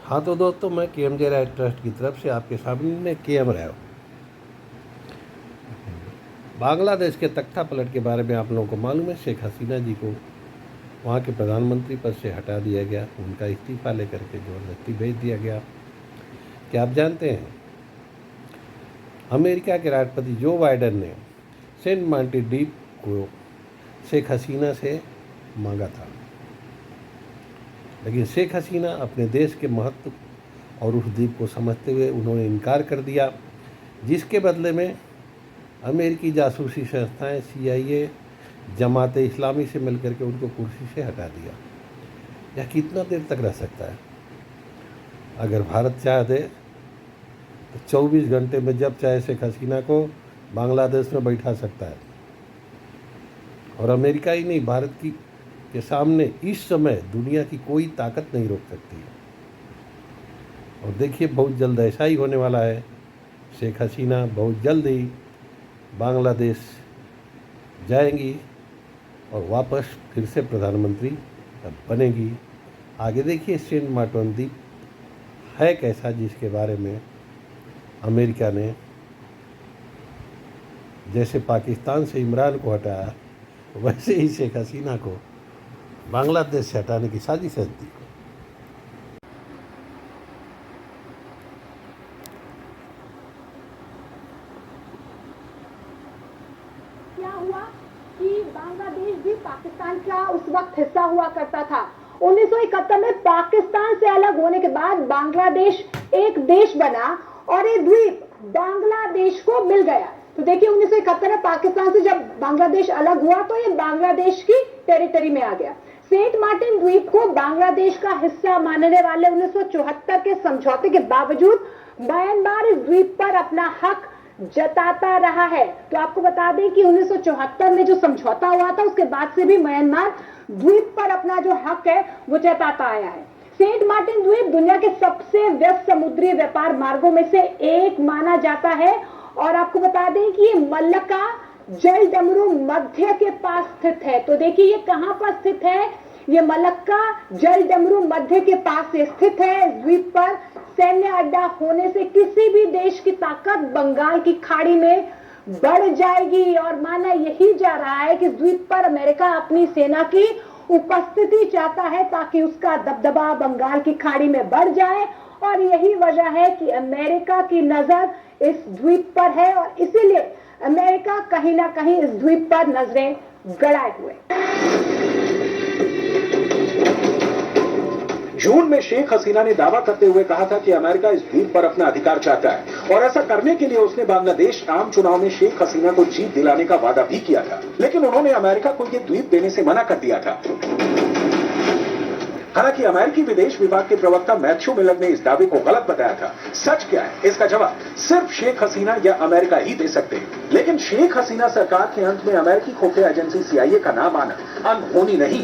हाँ तो दोस्तों, मैं KMJ राय ट्रस्ट की तरफ से आपके सामने KM राय हूँ। बांग्लादेश के तख्ता पलट के बारे में आप लोगों को मालूम है। शेख हसीना जी को वहाँ के प्रधानमंत्री पद से हटा दिया गया, उनका इस्तीफा लेकर के ज़बरदस्ती भेज दिया गया। क्या आप जानते हैं, अमेरिका के राष्ट्रपति जो बाइडेन ने सेंट मार्टिन द्वीप को शेख हसीना से मांगा था, लेकिन शेख हसीना अपने देश के महत्व और उस द्वीप को समझते हुए उन्होंने इनकार कर दिया, जिसके बदले में अमेरिकी जासूसी संस्थाएं CIA जमात इस्लामी से मिलकर के उनको कुर्सी से हटा दिया। यह कितना देर तक रह सकता है? अगर भारत चाह दे तो 24 घंटे में जब चाहे शेख हसीना को बांग्लादेश में बैठा सकता है। और अमेरिका ही नहीं, भारत के सामने इस समय दुनिया की कोई ताकत नहीं रोक सकती। और देखिए, बहुत जल्द ऐसा ही होने वाला है। शेख हसीना बहुत जल्द ही बांग्लादेश जाएंगी और वापस फिर से प्रधानमंत्री बनेगी। आगे देखिए सेंट मार्टिन द्वीप है कैसा, जिसके बारे में अमेरिका ने जैसे पाकिस्तान से इमरान को हटाया, वैसे ही शेख हसीना को बांग्लादेश से हटाने की साजिश थी। क्या हुआ कि बांग्लादेश भी पाकिस्तान का उस वक्त हिस्सा हुआ करता था। 1971 में पाकिस्तान से अलग होने के बाद बांग्लादेश एक देश बना और ये द्वीप बांग्लादेश को मिल गया। तो देखिए, 1971 में पाकिस्तान से जब बांग्लादेश अलग हुआ तो ये बांग्लादेश की टेरिटरी में आ गया। सेंट मार्टिन द्वीप को बांग्लादेश का हिस्सा मानने वाले 1974 के समझौते के बावजूद म्यांमार इस द्वीप पर अपना हक जताता रहा है। तो आपको बता दें कि 1974 में जो समझौता हुआ था, उसके बाद से भी म्यांमार द्वीप पर अपना जो हक है वो जताता आया है। सेंट मार्टिन द्वीप दुनिया के सबसे व्यस्त समुद्री व्यापार मार्गों में से एक माना जाता है। और आपको बता दें कि ये मल्लका जल डमरू मध्य के पास स्थित है। तो देखिए, ये कहां पर स्थित है? ये मलक्का जल डमरू मध्य के पास स्थित है। इस द्वीप पर सैन्य अड्डा होने से किसी भी देश की ताकत बंगाल की खाड़ी में बढ़ जाएगी। और माना यही जा रहा है कि इस द्वीप पर अमेरिका अपनी सेना की उपस्थिति चाहता है ताकि उसका दबदबा बंगाल की खाड़ी में बढ़ जाए। और यही वजह है कि अमेरिका की नजर इस द्वीप पर है और इसीलिए अमेरिका कहीं ना कहीं इस द्वीप पर नजरें गड़ाए हुए। जून में शेख हसीना ने दावा करते हुए कहा था कि अमेरिका इस द्वीप पर अपना अधिकार चाहता है और ऐसा करने के लिए उसने बांग्लादेश आम चुनाव में शेख हसीना को जीत दिलाने का वादा भी किया था, लेकिन उन्होंने अमेरिका को यह द्वीप देने से मना कर दिया था। हालांकि अमेरिकी विदेश विभाग के प्रवक्ता मैथ्यू मिलर ने इस दावे को गलत बताया था। सच क्या है, इसका जवाब सिर्फ शेख हसीना या अमेरिका ही दे सकते हैं। लेकिन शेख हसीना सरकार के अंत में अमेरिकी खुफिया एजेंसी CIA का नाम आना अनहोनी नहीं,